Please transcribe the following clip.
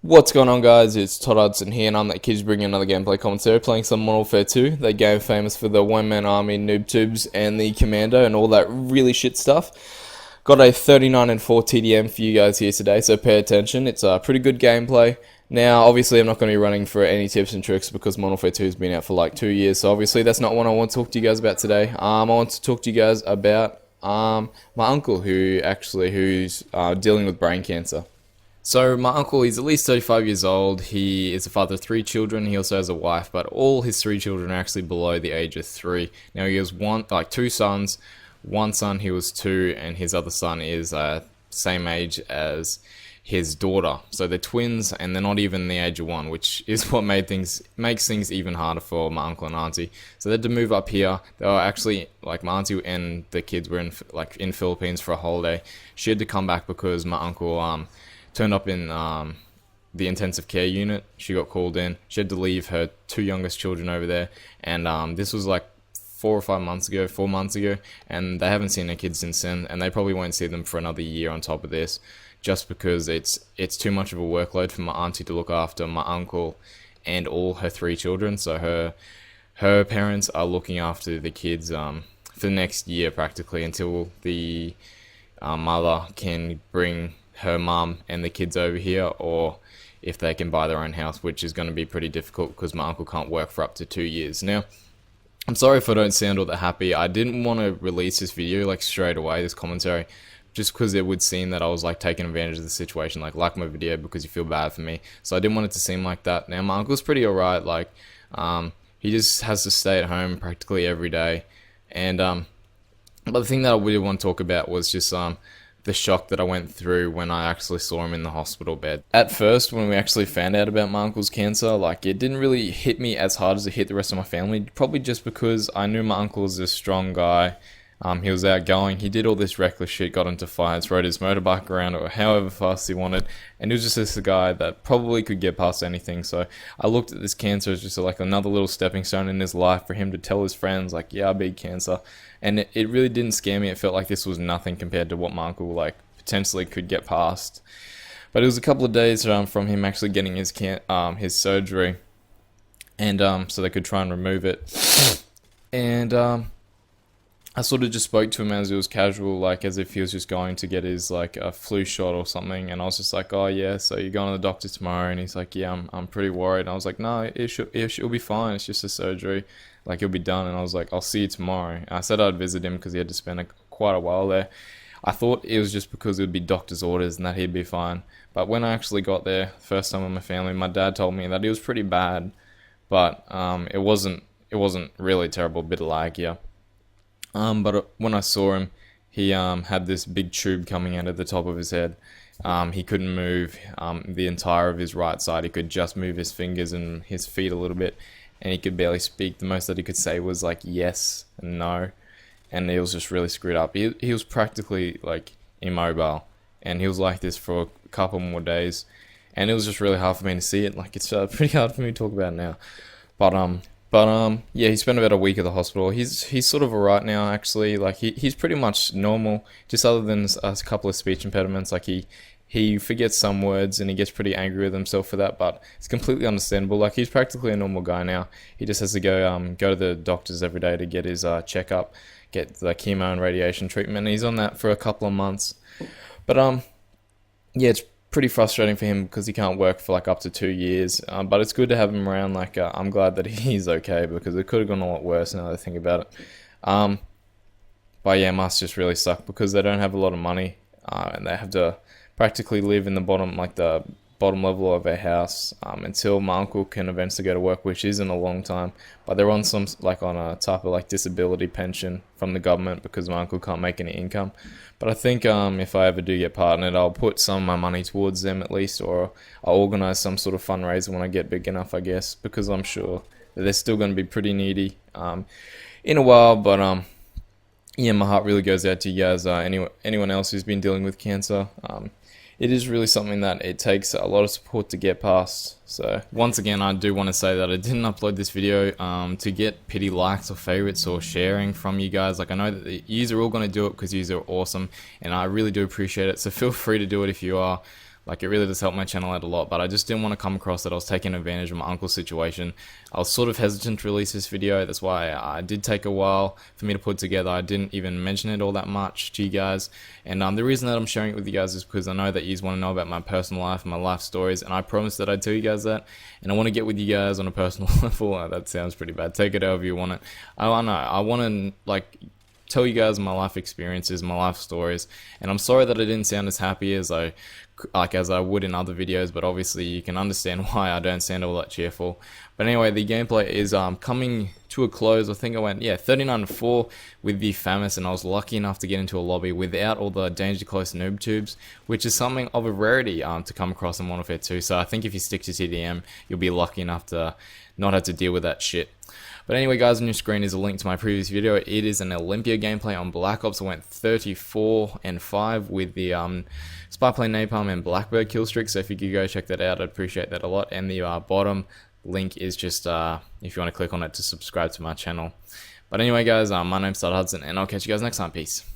What's going on, guys? It's Todd Hudsonn here, and I'm that kid bringing another gameplay commentary, playing some Modern Warfare 2, that game famous for the one-man army, noob tubes, and the commando, and all that really shit stuff. Got a 39 and 4 TDM for you guys here today, so pay attention. It's a pretty good gameplay. Now, obviously, I'm not going to be running for any tips and tricks because Modern Warfare 2 has been out for like 2 years, so obviously that's not what I want to talk to you guys about today. I want to talk to you guys about my uncle who's dealing with brain cancer. So my uncle, he's at least 35 years old. He is a father of 3 children. He also has a wife, but all his 3 children are actually below the age of 3. Now he has 2 sons. One son, he was 2, and his other son is same age as his daughter. So they're twins, and they're not even the age of 1, which is what makes things even harder for my uncle and auntie. So they had to move up here. They were actually, like, my auntie and the kids were in Philippines for a holiday. She had to come back because my uncle turned up in the intensive care unit. She got called in. She had to leave her 2 youngest children over there, and this was like 4 months ago, and they haven't seen their kids since then, and they probably won't see them for another year on top of this, just because it's too much of a workload for my auntie to look after my uncle and all her 3 children. So her parents are looking after the kids for the next year practically, until the mother can bring her mum and the kids over here, or if they can buy their own house, which is going to be pretty difficult because my uncle can't work for up to 2 years. Now, I'm sorry if I don't sound all that happy. I didn't want to release this video like straight away, this commentary, just because it would seem that I was like taking advantage of the situation, like my video because you feel bad for me. So I didn't want it to seem like that. Now my uncle's pretty alright, like he just has to stay at home practically every day. And but the thing that I really want to talk about was just the shock that I went through when I actually saw him in the hospital bed. At first, when we actually found out about my uncle's cancer, like, it didn't really hit me as hard as it hit the rest of my family, probably just because I knew my uncle was a strong guy. He was outgoing, he did all this reckless shit, got into fights, rode his motorbike around or however fast he wanted, and he was just this guy that probably could get past anything. So I looked at this cancer as just like another little stepping stone in his life for him to tell his friends, like, yeah, I beat cancer. And it really didn't scare me. It felt like this was nothing compared to what my uncle like potentially could get past. But it was a couple of days from him actually getting his surgery, and so they could try and remove it. And I sort of just spoke to him as it was casual, like as if he was just going to get his like a flu shot or something, and I was just like, oh yeah, so you're going to the doctor tomorrow? And he's like, yeah, I'm pretty worried. And I was like, no, it'll be fine, it's just a surgery, like it'll be done. And I was like, I'll see you tomorrow. And I said I'd visit him because he had to spend quite a while there. I thought it was just because it would be doctor's orders and that he'd be fine. But when I actually got there, first time with my family, my dad told me that it was pretty bad, but it wasn't really terrible, a bit of lag, yeah. But when I saw him, he had this big tube coming out of the top of his head. He couldn't move the entire of his right side. He could just move his fingers and his feet a little bit, and he could barely speak. The most that he could say was like yes and no, and he was just really screwed up. He was practically like immobile, and he was like this for a couple more days, and it was just really hard for me to see it. Like, it's pretty hard for me to talk about now, but yeah, he spent about a week at the hospital. He's sort of alright now, actually. Like, he's pretty much normal, just other than a couple of speech impediments. Like, he forgets some words and he gets pretty angry with himself for that, but it's completely understandable. Like, he's practically a normal guy now. He just has to go to the doctors every day to get his checkup, get the chemo and radiation treatment, and he's on that for a couple of months. But yeah, it's pretty frustrating for him because he can't work for like up to 2 years, but it's good to have him around. Like, I'm glad that he's okay, because it could have gone a lot worse now that I think about it. But yeah, it must just really suck because they don't have a lot of money, and they have to practically live in the bottom level of their house until my uncle can eventually go to work, which isn't a long time. But they're on on a type of like disability pension from the government because my uncle can't make any income. But I think if I ever do get partnered, I'll put some of my money towards them at least, or I'll organise some sort of fundraiser when I get big enough, I guess, because I'm sure that they're still going to be pretty needy in a while. But yeah, my heart really goes out to you guys. Anyone else who's been dealing with cancer. It is really something that it takes a lot of support to get past. So once again, I do want to say that I didn't upload this video to get pity likes or favorites or sharing from you guys. Like, I know that you are all going to do it because you are awesome, and I really do appreciate it. So feel free to do it if you are. Like, it really does help my channel out a lot, but I just didn't want to come across that I was taking advantage of my uncle's situation. I was sort of hesitant to release this video. That's why I did take a while for me to put together. I didn't even mention it all that much to you guys. And the reason that I'm sharing it with you guys is because I know that you want to know about my personal life and my life stories, and I promised that I'd tell you guys that. And I want to get with you guys on a personal level. That sounds pretty bad. Take it however you want it. I know. I want to, like, tell you guys my life experiences, my life stories, and I'm sorry that I didn't sound as happy as I would in other videos, but obviously you can understand why I don't sound all that cheerful. But anyway, the gameplay is coming to a close. I think I went 39-4 with the famous, and I was lucky enough to get into a lobby without all the danger close noob tubes, which is something of a rarity to come across in Modern Warfare 2. So I think if you stick to TDM, you'll be lucky enough to not have to deal with that shit. But anyway, guys, on your screen is a link to my previous video. It is an Olympia gameplay on Black Ops. I went 34-5 with the Spy Plane Napalm and Blackbird kill streak. So if you could go check that out, I'd appreciate that a lot. And the bottom link is just if you want to click on it to subscribe to my channel. But anyway, guys, my name's Todd Hudsonn, and I'll catch you guys next time. Peace.